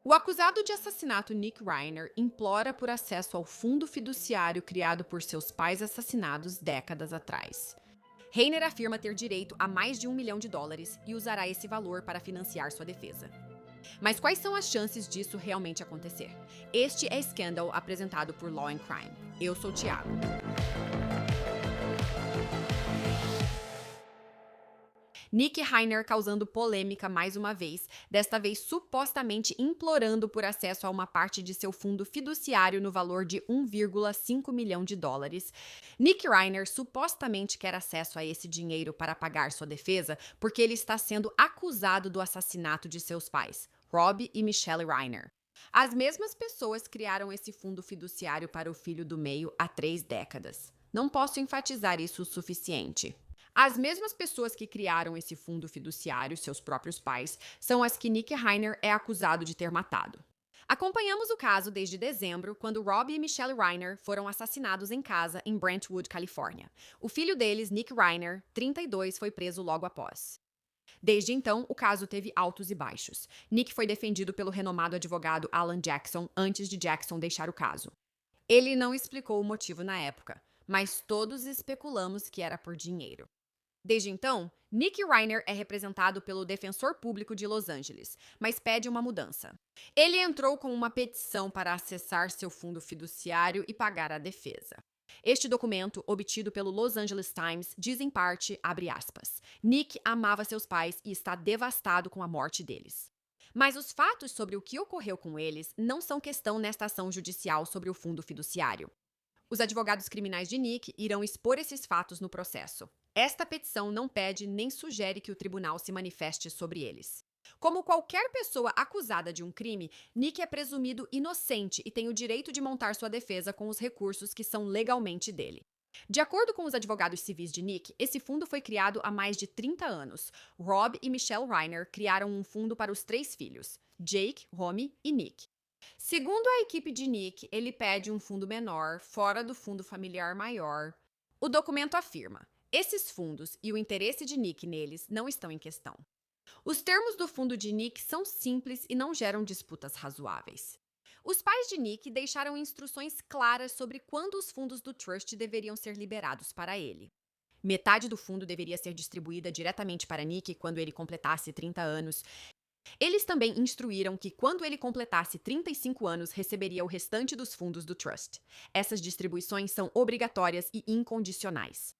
O acusado de assassinato Nick Reiner implora por acesso ao fundo fiduciário criado por seus pais assassinados décadas atrás. Reiner afirma ter direito a mais de US$ 1 milhão e usará esse valor para financiar sua defesa. Mas quais são as chances disso realmente acontecer? Este é Scandal, apresentado por Law and Crime. Eu sou o Thiago. Nick Reiner causando polêmica mais uma vez, desta vez supostamente implorando por acesso a uma parte de seu fundo fiduciário no valor de US$ 1,5 milhão. Nick Reiner supostamente quer acesso a esse dinheiro para pagar sua defesa porque ele está sendo acusado do assassinato de seus pais, Rob e Michelle Reiner. As mesmas pessoas criaram esse fundo fiduciário para o filho do meio há 3 décadas. Não posso enfatizar isso o suficiente. As mesmas pessoas que criaram esse fundo fiduciário, seus próprios pais, são as que Nick Reiner é acusado de ter matado. Acompanhamos o caso desde dezembro, quando Rob e Michelle Reiner foram assassinados em casa em Brentwood, Califórnia. O filho deles, Nick Reiner, 32, foi preso logo após. Desde então, o caso teve altos e baixos. Nick foi defendido pelo renomado advogado Alan Jackson antes de Jackson deixar o caso. Ele não explicou o motivo na época, mas todos especulamos que era por dinheiro. Desde então, Nick Reiner é representado pelo Defensor Público de Los Angeles, mas pede uma mudança. Ele entrou com uma petição para acessar seu fundo fiduciário e pagar a defesa. Este documento, obtido pelo Los Angeles Times, diz em parte, abre aspas, Nick amava seus pais e está devastado com a morte deles. Mas os fatos sobre o que ocorreu com eles não são questão nesta ação judicial sobre o fundo fiduciário. Os advogados criminais de Nick irão expor esses fatos no processo. Esta petição não pede nem sugere que o tribunal se manifeste sobre eles. Como qualquer pessoa acusada de um crime, Nick é presumido inocente e tem o direito de montar sua defesa com os recursos que são legalmente dele. De acordo com os advogados civis de Nick, esse fundo foi criado há mais de 30 anos. Rob e Michelle Reiner criaram um fundo para os 3 filhos, Jake, Romy e Nick. Segundo a equipe de Nick, ele pede um fundo menor, fora do fundo familiar maior. O documento afirma: esses fundos e o interesse de Nick neles não estão em questão. Os termos do fundo de Nick são simples e não geram disputas razoáveis. Os pais de Nick deixaram instruções claras sobre quando os fundos do trust deveriam ser liberados para ele. Metade do fundo deveria ser distribuída diretamente para Nick quando ele completasse 30 anos. Eles também instruíram que, quando ele completasse 35 anos, receberia o restante dos fundos do trust. Essas distribuições são obrigatórias e incondicionais.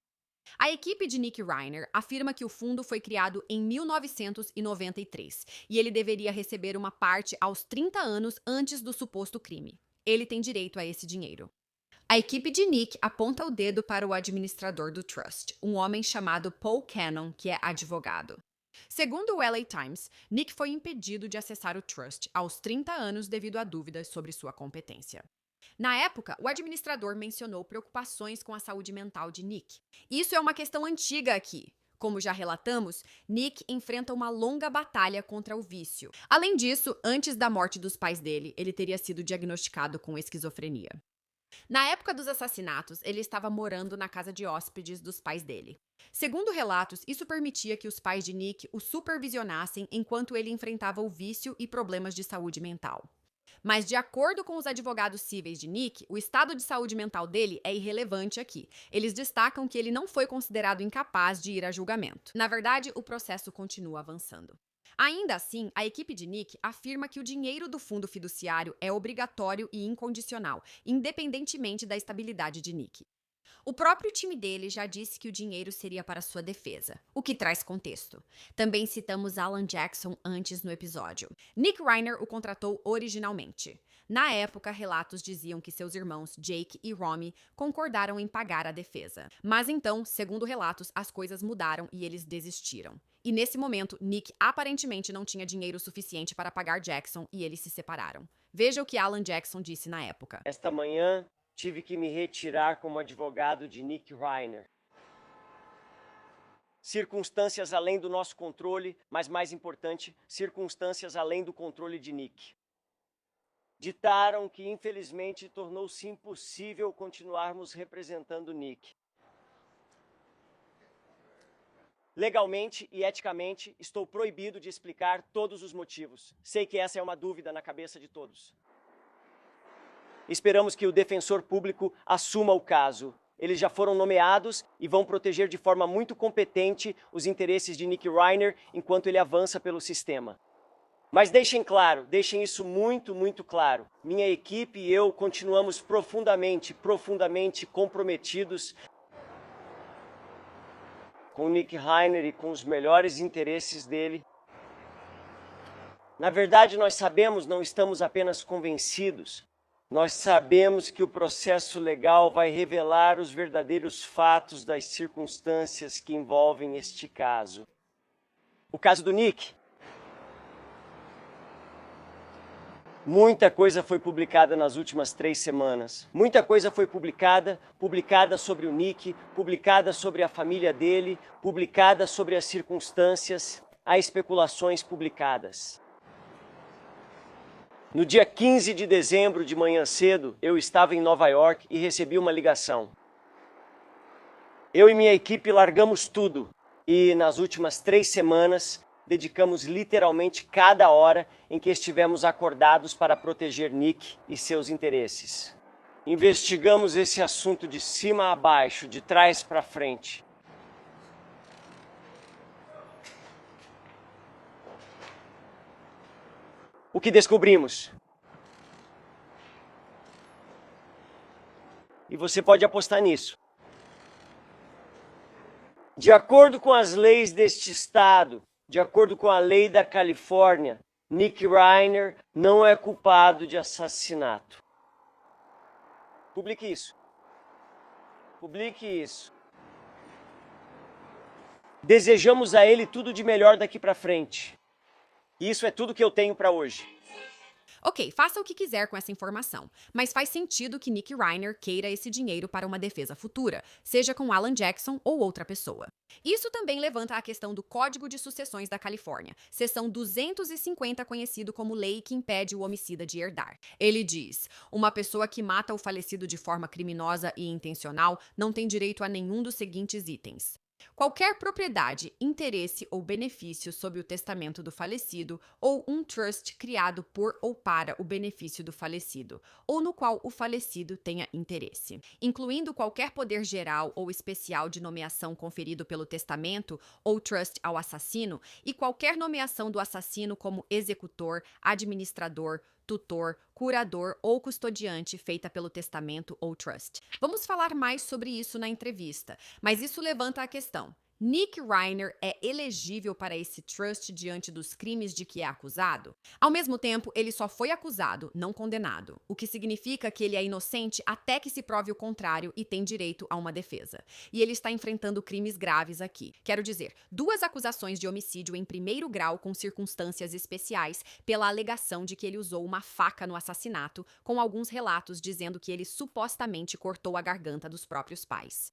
A equipe de Nick Reiner afirma que o fundo foi criado em 1993 e ele deveria receber uma parte aos 30 anos antes do suposto crime. Ele tem direito a esse dinheiro. A equipe de Nick aponta o dedo para o administrador do trust, um homem chamado Paul Cannon, que é advogado. Segundo o LA Times, Nick foi impedido de acessar o trust aos 30 anos devido a dúvidas sobre sua competência. Na época, o administrador mencionou preocupações com a saúde mental de Nick. Isso é uma questão antiga aqui. Como já relatamos, Nick enfrenta uma longa batalha contra o vício. Além disso, antes da morte dos pais dele, ele teria sido diagnosticado com esquizofrenia. Na época dos assassinatos, ele estava morando na casa de hóspedes dos pais dele. Segundo relatos, isso permitia que os pais de Nick o supervisionassem enquanto ele enfrentava o vício e problemas de saúde mental. Mas, de acordo com os advogados cíveis de Nick, o estado de saúde mental dele é irrelevante aqui. Eles destacam que ele não foi considerado incapaz de ir a julgamento. Na verdade, o processo continua avançando. Ainda assim, a equipe de Nick afirma que o dinheiro do fundo fiduciário é obrigatório e incondicional, independentemente da estabilidade de Nick. O próprio time dele já disse que o dinheiro seria para sua defesa, o que traz contexto. Também citamos Alan Jackson antes no episódio. Nick Reiner o contratou originalmente. Na época, relatos diziam que seus irmãos Jake e Romy concordaram em pagar a defesa. Mas então, segundo relatos, as coisas mudaram e eles desistiram. E nesse momento, Nick aparentemente não tinha dinheiro suficiente para pagar Jackson e eles se separaram. Veja o que Alan Jackson disse na época. Esta manhã, tive que me retirar como advogado de Nick Reiner. Circunstâncias além do nosso controle, mas mais importante, circunstâncias além do controle de Nick. Ditaram que, infelizmente, tornou-se impossível continuarmos representando Nick. Legalmente e eticamente, estou proibido de explicar todos os motivos. Sei que essa é uma dúvida na cabeça de todos. Esperamos que o defensor público assuma o caso. Eles já foram nomeados e vão proteger de forma muito competente os interesses de Nick Reiner enquanto ele avança pelo sistema. Mas deixem isso muito claro. Minha equipe e eu continuamos profundamente comprometidos com Nick Reiner e com os melhores interesses dele. Na verdade, nós sabemos, não estamos apenas convencidos. Nós sabemos que o processo legal vai revelar os verdadeiros fatos das circunstâncias que envolvem este caso. O caso do Nick. Muita coisa foi publicada nas últimas 3 semanas. Muita coisa foi publicada sobre o Nick, publicada sobre a família dele, publicada sobre as circunstâncias, há especulações publicadas. No dia 15 de dezembro, de manhã cedo, eu estava em Nova York e recebi uma ligação. Eu e minha equipe largamos tudo e, nas últimas 3 semanas, dedicamos literalmente cada hora em que estivemos acordados para proteger Nick e seus interesses. Investigamos esse assunto de cima a baixo, de trás para frente. O que descobrimos? E você pode apostar nisso. De acordo com as leis deste estado, de acordo com a lei da Califórnia, Nick Reiner não é culpado de assassinato. Publique isso. Publique isso. Desejamos a ele tudo de melhor daqui para frente. Isso é tudo que eu tenho para hoje. Ok, faça o que quiser com essa informação, mas faz sentido que Nick Reiner queira esse dinheiro para uma defesa futura, seja com Alan Jackson ou outra pessoa. Isso também levanta a questão do Código de Sucessões da Califórnia, seção 250, conhecido como lei que impede o homicida de herdar. Ele diz: uma pessoa que mata o falecido de forma criminosa e intencional não tem direito a nenhum dos seguintes itens: qualquer propriedade, interesse ou benefício sob o testamento do falecido, ou um trust criado por ou para o benefício do falecido, ou no qual o falecido tenha interesse, incluindo qualquer poder geral ou especial de nomeação conferido pelo testamento ou trust ao assassino, e qualquer nomeação do assassino como executor, administrador, tutor, curador ou custodiante feita pelo testamento ou trust. Vamos falar mais sobre isso na entrevista, mas isso levanta a questão: Nick Reiner é elegível para esse trust diante dos crimes de que é acusado? Ao mesmo tempo, ele só foi acusado, não condenado, o que significa que ele é inocente até que se prove o contrário e tem direito a uma defesa. E ele está enfrentando crimes graves aqui. Quero dizer, 2 acusações de homicídio em primeiro grau com circunstâncias especiais pela alegação de que ele usou uma faca no assassinato, com alguns relatos dizendo que ele supostamente cortou a garganta dos próprios pais.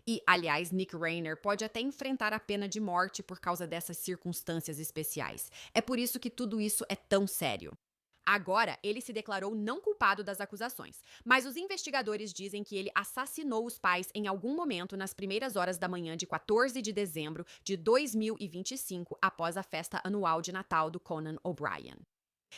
E, aliás, Nick Reiner pode até enfrentar a pena de morte por causa dessas circunstâncias especiais. É por isso que tudo isso é tão sério. Agora, ele se declarou não culpado das acusações, mas os investigadores dizem que ele assassinou os pais em algum momento nas primeiras horas da manhã de 14 de dezembro de 2025, após a festa anual de Natal do Conan O'Brien.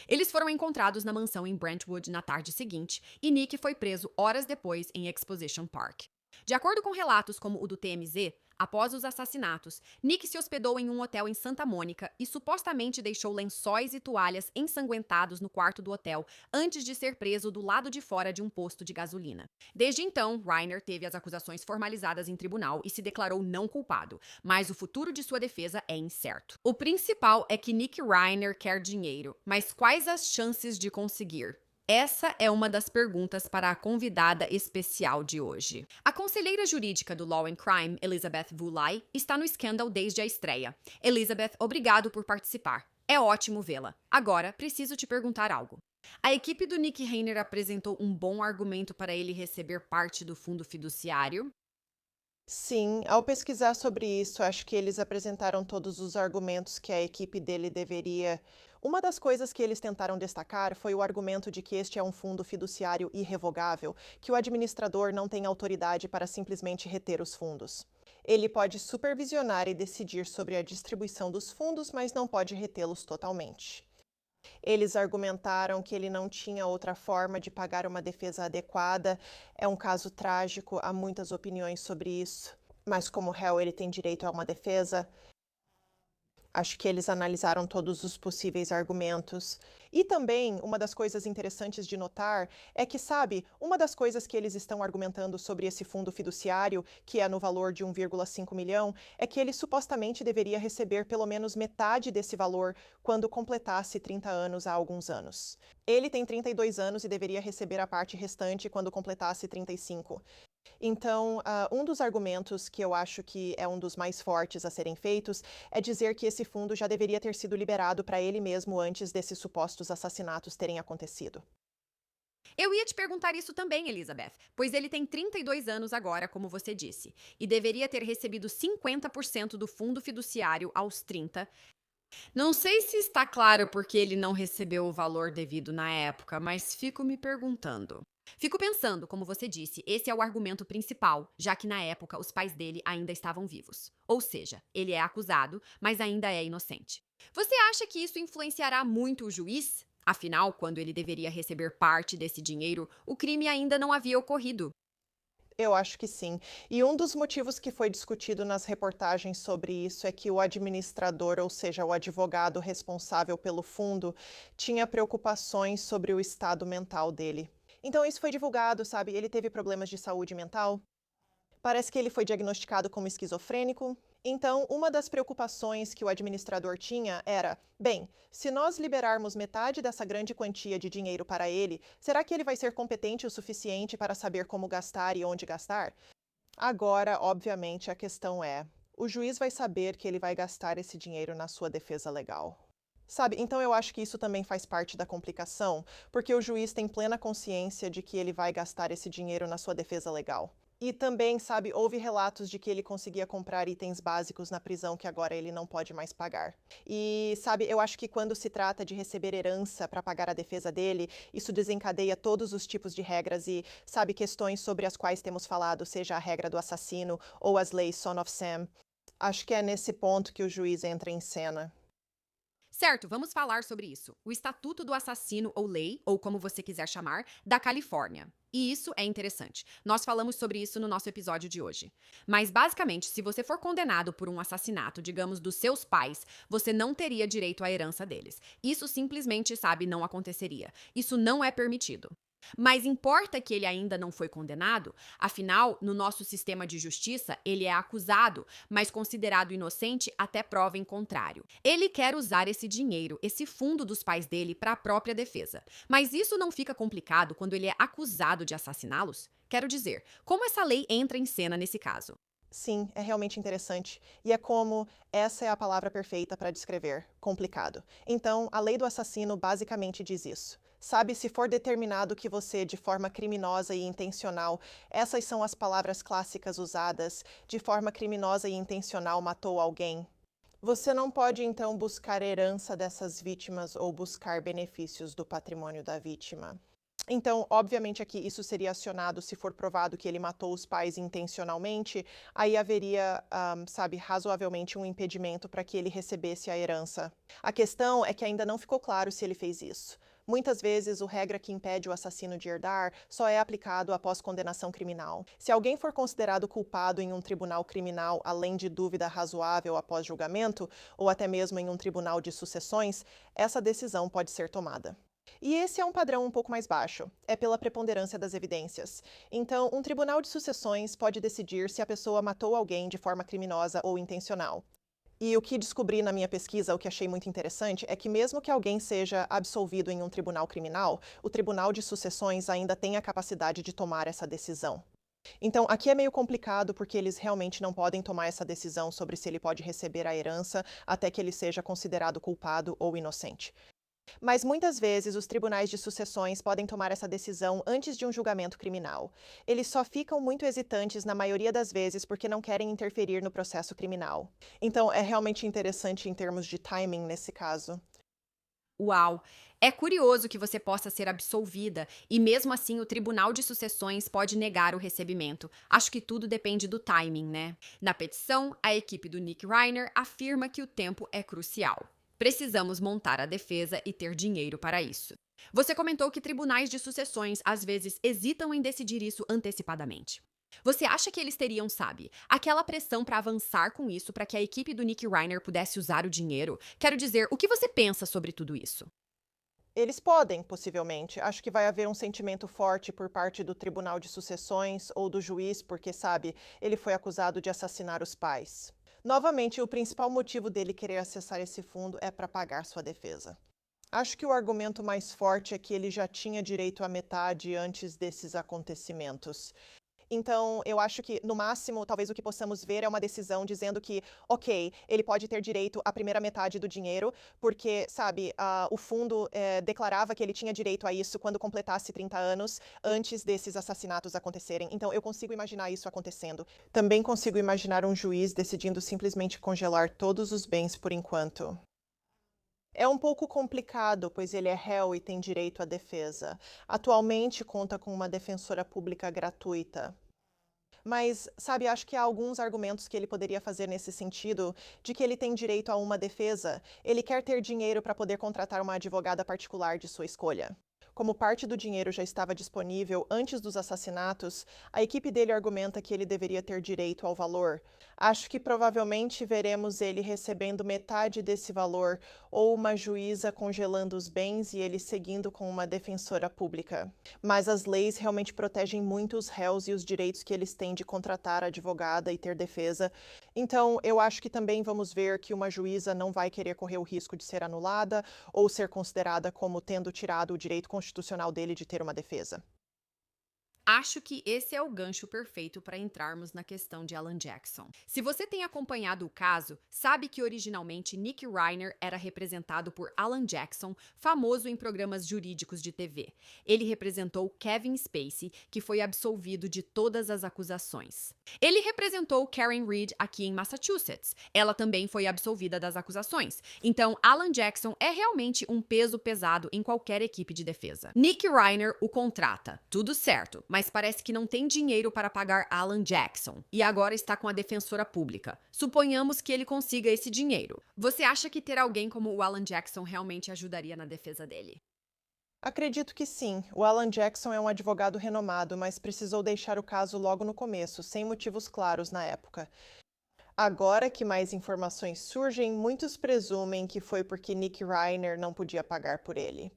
Eles foram encontrados na mansão em Brentwood na tarde seguinte, e Nick foi preso horas depois em Exposition Park. De acordo com relatos como o do TMZ, após os assassinatos, Nick se hospedou em um hotel em Santa Mônica e supostamente deixou lençóis e toalhas ensanguentados no quarto do hotel antes de ser preso do lado de fora de um posto de gasolina. Desde então, Reiner teve as acusações formalizadas em tribunal e se declarou não culpado, mas o futuro de sua defesa é incerto. O principal é que Nick Reiner quer dinheiro, mas quais as chances de conseguir? Essa é uma das perguntas para a convidada especial de hoje. A conselheira jurídica do Law and Crime, Elizabeth Vulai, está no Scandal desde a estreia. Elizabeth, obrigado por participar. É ótimo vê-la. Agora, preciso te perguntar algo. A equipe do Nick Reiner apresentou um bom argumento para ele receber parte do fundo fiduciário? Sim, ao pesquisar sobre isso, acho que eles apresentaram todos os argumentos que a equipe dele deveria. Uma das coisas que eles tentaram destacar foi o argumento de que este é um fundo fiduciário irrevogável, que o administrador não tem autoridade para simplesmente reter os fundos. Ele pode supervisionar e decidir sobre a distribuição dos fundos, mas não pode retê-los totalmente. Eles argumentaram que ele não tinha outra forma de pagar uma defesa adequada. É um caso trágico, há muitas opiniões sobre isso, mas como réu ele tem direito a uma defesa. Acho que eles analisaram todos os possíveis argumentos. E também, uma das coisas interessantes de notar é que, sabe, uma das coisas que eles estão argumentando sobre esse fundo fiduciário, que é no valor de 1,5 milhão, é que ele supostamente deveria receber pelo menos metade desse valor quando completasse 30 anos há alguns anos. Ele tem 32 anos e deveria receber a parte restante quando completasse 35. Então, um dos argumentos que eu acho que é um dos mais fortes a serem feitos é dizer que esse fundo já deveria ter sido liberado para ele mesmo antes desses supostos assassinatos terem acontecido. Eu ia te perguntar isso também, Elizabeth, pois ele tem 32 anos agora, como você disse, e deveria ter recebido 50% do fundo fiduciário aos 30. Não sei se está claro porque ele não recebeu o valor devido na época, mas fico me perguntando. Fico pensando, como você disse, esse é o argumento principal, já que na época os pais dele ainda estavam vivos. Ou seja, ele é acusado, mas ainda é inocente. Você acha que isso influenciará muito o juiz? Afinal, quando ele deveria receber parte desse dinheiro, o crime ainda não havia ocorrido. Eu acho que sim. E um dos motivos que foi discutido nas reportagens sobre isso é que o administrador, ou seja, o advogado responsável pelo fundo, tinha preocupações sobre o estado mental dele. Então, isso foi divulgado, sabe? Ele teve problemas de saúde mental. Parece que ele foi diagnosticado como esquizofrênico. Então, uma das preocupações que o administrador tinha era: bem, se nós liberarmos metade dessa grande quantia de dinheiro para ele, será que ele vai ser competente o suficiente para saber como gastar e onde gastar? Agora, obviamente, a questão é: o juiz vai saber que ele vai gastar esse dinheiro na sua defesa legal. Sabe, então eu acho que isso também faz parte da complicação, porque o juiz tem plena consciência de que ele vai gastar esse dinheiro na sua defesa legal. E também, sabe, houve relatos de que ele conseguia comprar itens básicos na prisão que agora ele não pode mais pagar. E, sabe, eu acho que quando se trata de receber herança para pagar a defesa dele, isso desencadeia todos os tipos de regras e, sabe, questões sobre as quais temos falado, seja a regra do assassino ou as leis Son of Sam. Acho que é nesse ponto que o juiz entra em cena. Certo, vamos falar sobre isso. O Estatuto do Assassino ou Lei, ou como você quiser chamar, da Califórnia. E isso é interessante. Nós falamos sobre isso no nosso episódio de hoje. Mas, basicamente, se você for condenado por um assassinato, digamos, dos seus pais, você não teria direito à herança deles. Isso simplesmente, sabe, não aconteceria. Isso não é permitido. Mas importa que ele ainda não foi condenado? Afinal, no nosso sistema de justiça, ele é acusado, mas considerado inocente até prova em contrário. Ele quer usar esse dinheiro, esse fundo dos pais dele, para a própria defesa. Mas isso não fica complicado quando ele é acusado de assassiná-los? Quero dizer, como essa lei entra em cena nesse caso? Sim, é realmente interessante. E é como essa é a palavra perfeita para descrever: complicado. Então, a lei do assassino basicamente diz isso. Sabe, se for determinado que você, de forma criminosa e intencional, essas são as palavras clássicas usadas, de forma criminosa e intencional matou alguém, você não pode então buscar herança dessas vítimas ou buscar benefícios do patrimônio da vítima. Então, obviamente, aqui isso seria acionado se for provado que ele matou os pais intencionalmente, aí haveria, sabe, razoavelmente um impedimento para que ele recebesse a herança. A questão é que ainda não ficou claro se ele fez isso. Muitas vezes, a regra que impede o assassino de herdar só é aplicado após condenação criminal. Se alguém for considerado culpado em um tribunal criminal, além de dúvida razoável após julgamento, ou até mesmo em um tribunal de sucessões, essa decisão pode ser tomada. E esse é um padrão um pouco mais baixo, é pela preponderância das evidências. Então, um tribunal de sucessões pode decidir se a pessoa matou alguém de forma criminosa ou intencional. E o que descobri na minha pesquisa, o que achei muito interessante, é que mesmo que alguém seja absolvido em um tribunal criminal, o tribunal de sucessões ainda tem a capacidade de tomar essa decisão. Então, aqui é meio complicado porque eles realmente não podem tomar essa decisão sobre se ele pode receber a herança até que ele seja considerado culpado ou inocente. Mas muitas vezes os tribunais de sucessões podem tomar essa decisão antes de um julgamento criminal. Eles só ficam muito hesitantes na maioria das vezes porque não querem interferir no processo criminal. Então é realmente interessante em termos de timing nesse caso. Uau! É curioso que você possa ser absolvida e, mesmo assim, o Tribunal de Sucessões pode negar o recebimento. Acho que tudo depende do timing, né? Na petição, a equipe do Nick Reiner afirma que o tempo é crucial. Precisamos montar a defesa e ter dinheiro para isso. Você comentou que tribunais de sucessões às vezes hesitam em decidir isso antecipadamente. Você acha que eles teriam, sabe, aquela pressão para avançar com isso para que a equipe do Nick Reiner pudesse usar o dinheiro? Quero dizer, o que você pensa sobre tudo isso? Eles podem, possivelmente. Acho que vai haver um sentimento forte por parte do Tribunal de Sucessões ou do juiz, porque, sabe, ele foi acusado de assassinar os pais. Novamente, o principal motivo dele querer acessar esse fundo é para pagar sua defesa. Acho que o argumento mais forte é que ele já tinha direito à metade antes desses acontecimentos. Então, eu acho que, no máximo, talvez o que possamos ver é uma decisão dizendo que, ok, ele pode ter direito à primeira metade do dinheiro, porque, sabe, o fundo declarava que ele tinha direito a isso quando completasse 30 anos, antes desses assassinatos acontecerem. Então, eu consigo imaginar isso acontecendo. Também consigo imaginar um juiz decidindo simplesmente congelar todos os bens por enquanto. É um pouco complicado, pois ele é réu e tem direito à defesa. Atualmente conta com uma defensora pública gratuita. Mas, sabe, acho que há alguns argumentos que ele poderia fazer nesse sentido, de que ele tem direito a uma defesa. Ele quer ter dinheiro para poder contratar uma advogada particular de sua escolha. Como parte do dinheiro já estava disponível antes dos assassinatos, a equipe dele argumenta que ele deveria ter direito ao valor. Acho que provavelmente veremos ele recebendo metade desse valor ou uma juíza congelando os bens e ele seguindo com uma defensora pública. Mas as leis realmente protegem muito os réus e os direitos que eles têm de contratar advogada e ter defesa. Então, eu acho que também vamos ver que uma juíza não vai querer correr o risco de ser anulada ou ser considerada como tendo tirado o direito constitucional dele de ter uma defesa. Acho que esse é o gancho perfeito para entrarmos na questão de Alan Jackson. Se você tem acompanhado o caso, sabe que originalmente Nick Reiner era representado por Alan Jackson, famoso em programas jurídicos de TV. Ele representou Kevin Spacey, que foi absolvido de todas as acusações. Ele representou Karen Reed aqui em Massachusetts. Ela também foi absolvida das acusações. Então, Alan Jackson é realmente um peso pesado em qualquer equipe de defesa. Nick Reiner o contrata, tudo certo, mas parece que não tem dinheiro para pagar Alan Jackson e agora está com a defensora pública. Suponhamos que ele consiga esse dinheiro. Você acha que ter alguém como o Alan Jackson realmente ajudaria na defesa dele? Acredito que sim. O Alan Jackson é um advogado renomado, mas precisou deixar o caso logo no começo, sem motivos claros na época. Agora que mais informações surgem, muitos presumem que foi porque Nick Reiner não podia pagar por ele.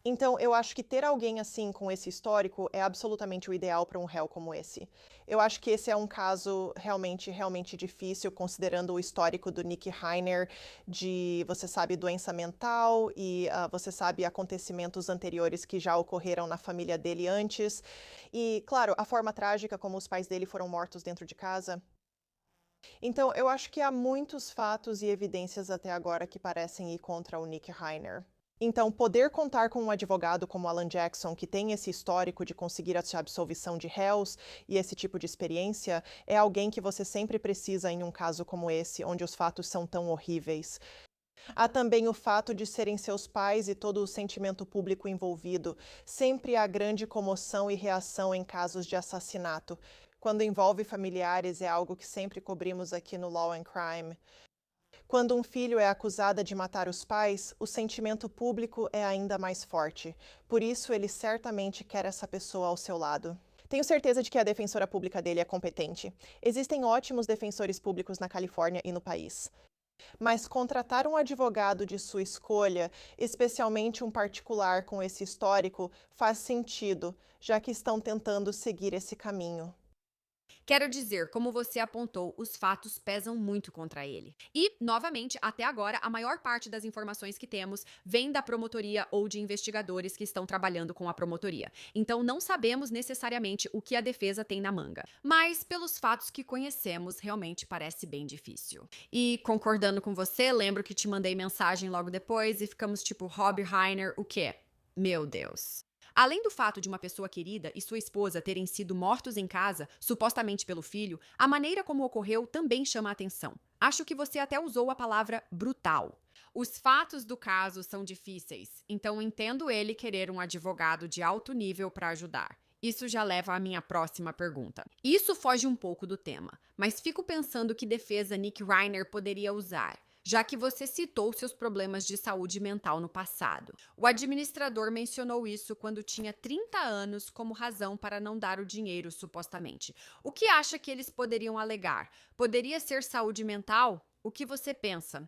Então, eu acho que ter alguém assim com esse histórico é absolutamente o ideal para um réu como esse. Eu acho que esse é um caso realmente difícil, considerando o histórico do Nick Reiner de, você sabe, doença mental e você sabe, acontecimentos anteriores que já ocorreram na família dele antes. E, claro, a forma trágica como os pais dele foram mortos dentro de casa. Então, eu acho que há muitos fatos e evidências até agora que parecem ir contra o Nick Reiner. Então, poder contar com um advogado como Alan Jackson, que tem esse histórico de conseguir a absolvição de réus e esse tipo de experiência, é alguém que você sempre precisa em um caso como esse, onde os fatos são tão horríveis. Há também o fato de serem seus pais e todo o sentimento público envolvido. Sempre há grande comoção e reação em casos de assassinato. Quando envolve familiares, é algo que sempre cobrimos aqui no Law and Crime. Quando um filho é acusado de matar os pais, o sentimento público é ainda mais forte. Por isso, ele certamente quer essa pessoa ao seu lado. Tenho certeza de que a defensora pública dele é competente. Existem ótimos defensores públicos na Califórnia e no país. Mas contratar um advogado de sua escolha, especialmente um particular com esse histórico, faz sentido, já que estão tentando seguir esse caminho. Quero dizer, como você apontou, os fatos pesam muito contra ele. E, novamente, até agora, a maior parte das informações que temos vem da promotoria ou de investigadores que estão trabalhando com a promotoria. Então, não sabemos necessariamente o que a defesa tem na manga. Mas, pelos fatos que conhecemos, realmente parece bem difícil. E, concordando com você, lembro que te mandei mensagem logo depois e ficamos tipo, Rob Reiner, o quê? Meu Deus. Além do fato de uma pessoa querida e sua esposa terem sido mortos em casa, supostamente pelo filho, a maneira como ocorreu também chama a atenção. Acho que você até usou a palavra brutal. Os fatos do caso são difíceis, então entendo ele querer um advogado de alto nível para ajudar. Isso já leva à minha próxima pergunta. Isso foge um pouco do tema, mas fico pensando que defesa Nick Reiner poderia usar, já que você citou seus problemas de saúde mental no passado. O administrador mencionou isso quando tinha 30 anos como razão para não dar o dinheiro, supostamente. O que acha que eles poderiam alegar? Poderia ser saúde mental? O que você pensa?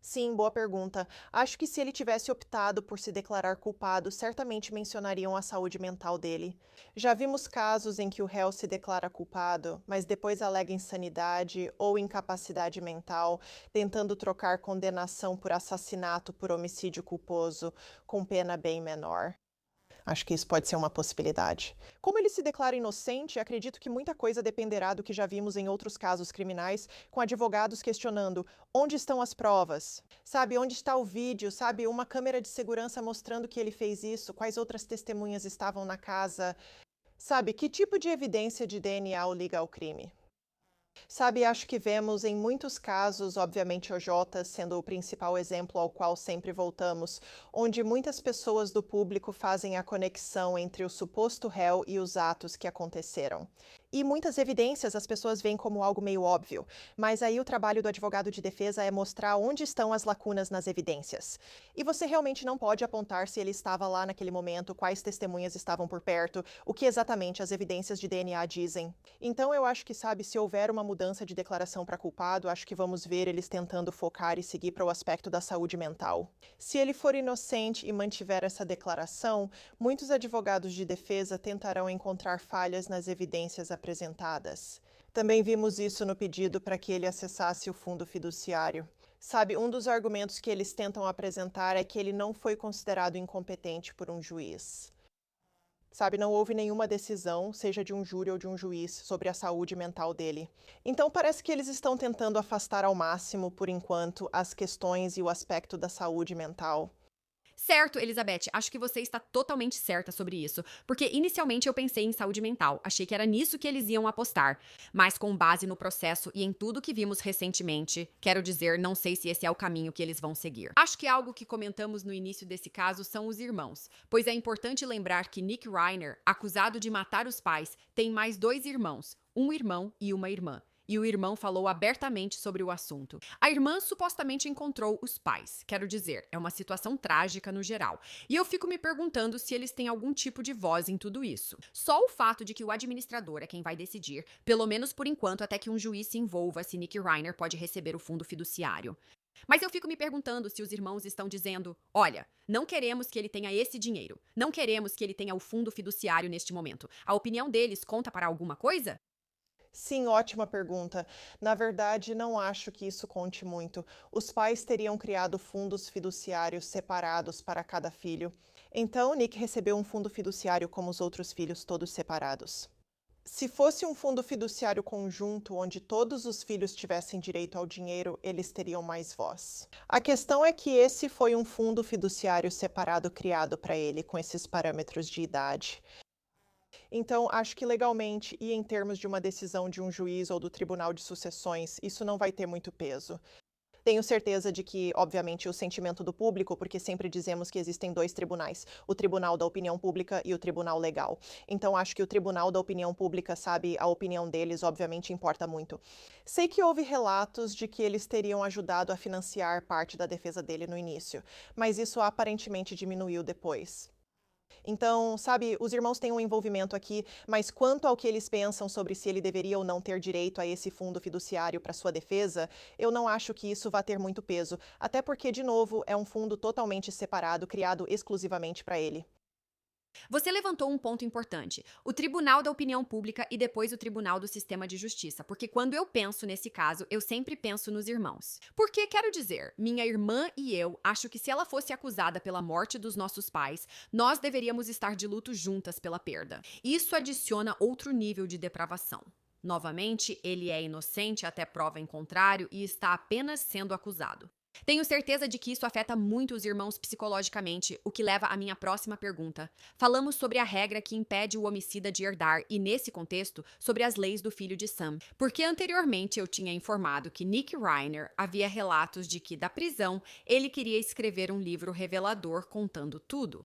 Sim, boa pergunta. Acho que se ele tivesse optado por se declarar culpado, certamente mencionariam a saúde mental dele. Já vimos casos em que o réu se declara culpado, mas depois alega insanidade ou incapacidade mental, tentando trocar condenação por assassinato por homicídio culposo, com pena bem menor. Acho que isso pode ser uma possibilidade. Como ele se declara inocente, acredito que muita coisa dependerá do que já vimos em outros casos criminais, com advogados questionando onde estão as provas, sabe, onde está o vídeo, sabe, uma câmera de segurança mostrando que ele fez isso, quais outras testemunhas estavam na casa, sabe, que tipo de evidência de DNA o liga ao crime. Sabe, acho que vemos em muitos casos, obviamente o Jota sendo o principal exemplo ao qual sempre voltamos, onde muitas pessoas do público fazem a conexão entre o suposto réu e os atos que aconteceram. E muitas evidências as pessoas veem como algo meio óbvio, mas aí o trabalho do advogado de defesa é mostrar onde estão as lacunas nas evidências. E você realmente não pode apontar se ele estava lá naquele momento, quais testemunhas estavam por perto, o que exatamente as evidências de DNA dizem. Então eu acho que, sabe, se houver uma mudança de declaração para culpado, acho que vamos ver eles tentando focar e seguir para o aspecto da saúde mental. Se ele for inocente e mantiver essa declaração, muitos advogados de defesa tentarão encontrar falhas nas evidências apresentadas. Também vimos isso no pedido para que ele acessasse o fundo fiduciário. Sabe, um dos argumentos que eles tentam apresentar é que ele não foi considerado incompetente por um juiz. Sabe, não houve nenhuma decisão, seja de um júri ou de um juiz, sobre a saúde mental dele. Então parece que eles estão tentando afastar ao máximo, por enquanto, as questões e o aspecto da saúde mental. Certo, Elizabeth, acho que você está totalmente certa sobre isso, porque inicialmente eu pensei em saúde mental, achei que era nisso que eles iam apostar, mas com base no processo e em tudo que vimos recentemente, quero dizer, não sei se esse é o caminho que eles vão seguir. Acho que algo que comentamos no início desse caso são os irmãos, pois é importante lembrar que Nick Reiner, acusado de matar os pais, tem mais 2 irmãos, um irmão e uma irmã. E o irmão falou abertamente sobre o assunto. A irmã supostamente encontrou os pais. Quero dizer, é uma situação trágica no geral. E eu fico me perguntando se eles têm algum tipo de voz em tudo isso. Só o fato de que o administrador é quem vai decidir, pelo menos por enquanto, até que um juiz se envolva se Nick Reiner pode receber o fundo fiduciário. Mas eu fico me perguntando se os irmãos estão dizendo: olha, não queremos que ele tenha esse dinheiro. Não queremos que ele tenha o fundo fiduciário neste momento. A opinião deles conta para alguma coisa? Sim, ótima pergunta. Na verdade, não acho que isso conte muito. Os pais teriam criado fundos fiduciários separados para cada filho. Então, Nick recebeu um fundo fiduciário como os outros filhos, todos separados. Se fosse um fundo fiduciário conjunto, onde todos os filhos tivessem direito ao dinheiro, eles teriam mais voz. A questão é que esse foi um fundo fiduciário separado criado para ele, com esses parâmetros de idade. Então, acho que legalmente e em termos de uma decisão de um juiz ou do Tribunal de Sucessões, isso não vai ter muito peso. Tenho certeza de que, obviamente, o sentimento do público, porque sempre dizemos que existem 2 tribunais, o Tribunal da Opinião Pública e o Tribunal Legal. Então, acho que o Tribunal da Opinião Pública, sabe, a opinião deles, obviamente, importa muito. Sei que houve relatos de que eles teriam ajudado a financiar parte da defesa dele no início, mas isso aparentemente diminuiu depois. Então, sabe, os irmãos têm um envolvimento aqui, mas quanto ao que eles pensam sobre se ele deveria ou não ter direito a esse fundo fiduciário para sua defesa, eu não acho que isso vá ter muito peso, até porque, de novo, é um fundo totalmente separado, criado exclusivamente para ele. Você levantou um ponto importante: o Tribunal da Opinião Pública e depois o Tribunal do Sistema de Justiça, porque quando eu penso nesse caso, eu sempre penso nos irmãos. Porque, quero dizer, minha irmã e eu acho que se ela fosse acusada pela morte dos nossos pais, nós deveríamos estar de luto juntas pela perda. Isso adiciona outro nível de depravação. Novamente, ele é inocente até prova em contrário e está apenas sendo acusado. Tenho certeza de que isso afeta muito os irmãos psicologicamente, o que leva à minha próxima pergunta. Falamos sobre a regra que impede o homicida de herdar e, nesse contexto, sobre as leis do filho de Sam. Porque anteriormente eu tinha informado que Nick Reiner havia relatos de que, da prisão, ele queria escrever um livro revelador contando tudo.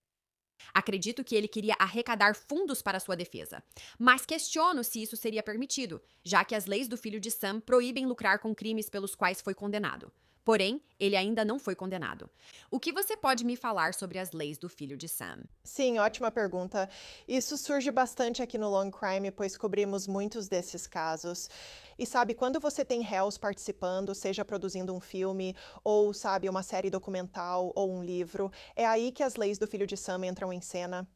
Acredito que ele queria arrecadar fundos para sua defesa, mas questiono se isso seria permitido, já que as leis do filho de Sam proíbem lucrar com crimes pelos quais foi condenado. Porém, ele ainda não foi condenado. O que você pode me falar sobre as leis do filho de Sam? Sim, ótima pergunta. Isso surge bastante aqui no Long Crime, pois cobrimos muitos desses casos. E sabe, quando você tem réus participando, seja produzindo um filme, ou sabe, uma série documental ou um livro, é aí que as leis do filho de Sam entram em cena.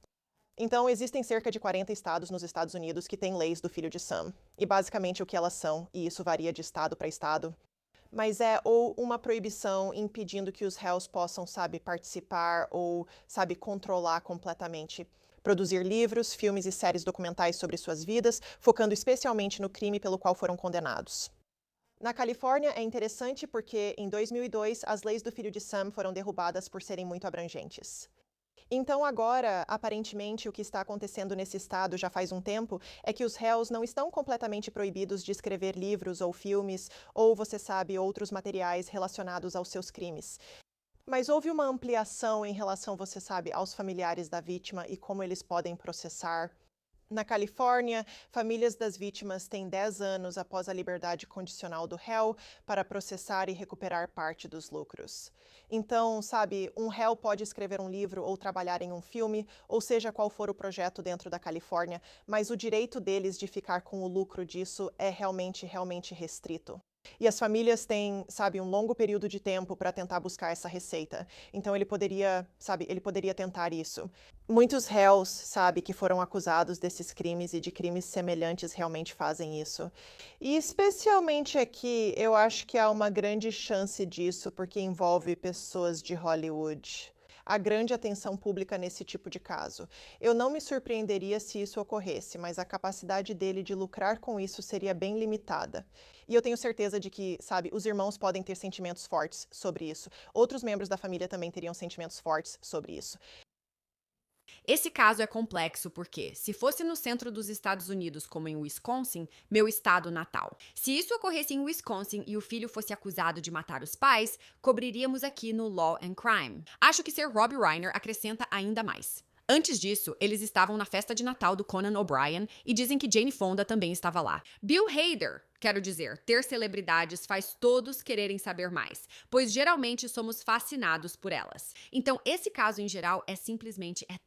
Então, existem cerca de 40 estados nos Estados Unidos que têm leis do filho de Sam. E basicamente o que elas são, e isso varia de estado para estado, mas é ou uma proibição impedindo que os réus possam, sabe, participar ou, sabe, controlar completamente. Produzir livros, filmes e séries documentais sobre suas vidas, focando especialmente no crime pelo qual foram condenados. Na Califórnia é interessante porque, em 2002, as leis do filho de Sam foram derrubadas por serem muito abrangentes. Então, agora, aparentemente, o que está acontecendo nesse estado já faz um tempo é que os réus não estão completamente proibidos de escrever livros ou filmes, ou, você sabe, outros materiais relacionados aos seus crimes. Mas houve uma ampliação em relação, você sabe, aos familiares da vítima e como eles podem processar. Na Califórnia, famílias das vítimas têm 10 anos após a liberdade condicional do réu para processar e recuperar parte dos lucros. Então, sabe, um réu pode escrever um livro ou trabalhar em um filme, ou seja qual for o projeto dentro da Califórnia, mas o direito deles de ficar com o lucro disso é realmente restrito. E as famílias têm, sabe, um longo período de tempo para tentar buscar essa receita. Então ele poderia, sabe, ele poderia tentar isso. Muitos réus, sabe, que foram acusados desses crimes e de crimes semelhantes realmente fazem isso. E especialmente aqui, eu acho que há uma grande chance disso porque envolve pessoas de Hollywood. Há grande atenção pública nesse tipo de caso. Eu não me surpreenderia se isso ocorresse, mas a capacidade dele de lucrar com isso seria bem limitada. E eu tenho certeza de que, sabe, os irmãos podem ter sentimentos fortes sobre isso. Outros membros da família também teriam sentimentos fortes sobre isso. Esse caso é complexo porque, se fosse no centro dos Estados Unidos, como em Wisconsin, meu estado natal, se isso ocorresse em Wisconsin e o filho fosse acusado de matar os pais, cobriríamos aqui no Law and Crime. Acho que ser Rob Reiner acrescenta ainda mais. Antes disso, eles estavam na festa de Natal do Conan O'Brien e dizem que Jane Fonda também estava lá. Bill Hader, quero dizer, ter celebridades faz todos quererem saber mais, pois geralmente somos fascinados por elas. Então, esse caso em geral é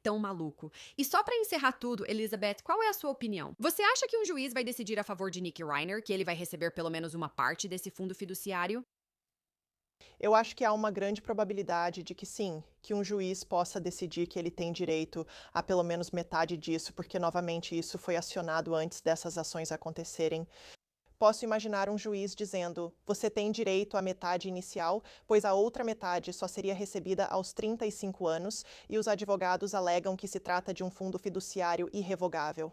tão maluco. E só pra encerrar tudo, Elizabeth, qual é a sua opinião? Você acha que um juiz vai decidir a favor de Nick Reiner, que ele vai receber pelo menos uma parte desse fundo fiduciário? Eu acho que há uma grande probabilidade de que sim, que um juiz possa decidir que ele tem direito a pelo menos metade disso, porque novamente isso foi acionado antes dessas ações acontecerem. Posso imaginar um juiz dizendo: você tem direito à metade inicial, pois a outra metade só seria recebida aos 35 anos, e os advogados alegam que se trata de um fundo fiduciário irrevogável.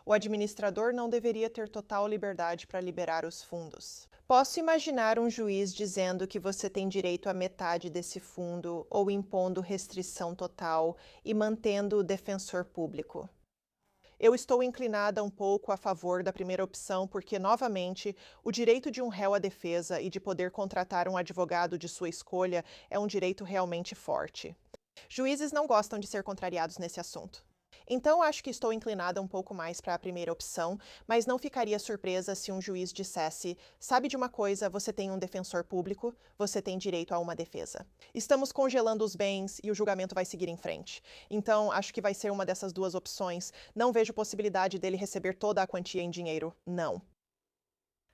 O administrador não deveria ter total liberdade para liberar os fundos. Posso imaginar um juiz dizendo que você tem direito à metade desse fundo ou impondo restrição total e mantendo o defensor público. Eu estou inclinada um pouco a favor da primeira opção porque, novamente, o direito de um réu à defesa e de poder contratar um advogado de sua escolha é um direito realmente forte. Juízes não gostam de ser contrariados nesse assunto. Então, acho que estou inclinada um pouco mais para a primeira opção, mas não ficaria surpresa se um juiz dissesse: sabe de uma coisa, você tem um defensor público, você tem direito a uma defesa. Estamos congelando os bens e o julgamento vai seguir em frente. Então, acho que vai ser uma dessas duas opções. Não vejo possibilidade dele receber toda a quantia em dinheiro, não.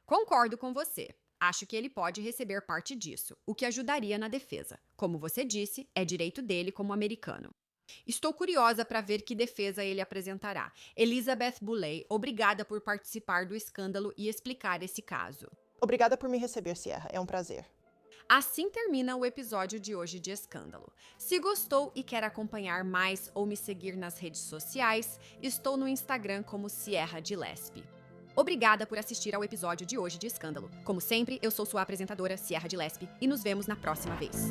Concordo com você. Acho que ele pode receber parte disso, o que ajudaria na defesa. Como você disse, é direito dele como americano. Estou curiosa para ver que defesa ele apresentará. Elizabeth Boulay, obrigada por participar do escândalo e explicar esse caso. Obrigada por me receber, Sierra. É um prazer. Assim termina o episódio de hoje de Escândalo. Se gostou e quer acompanhar mais ou me seguir nas redes sociais, estou no Instagram como Sierra de Lespe. Obrigada por assistir ao episódio de hoje de Escândalo. Como sempre, eu sou sua apresentadora, Sierra de Lespe, e nos vemos na próxima vez.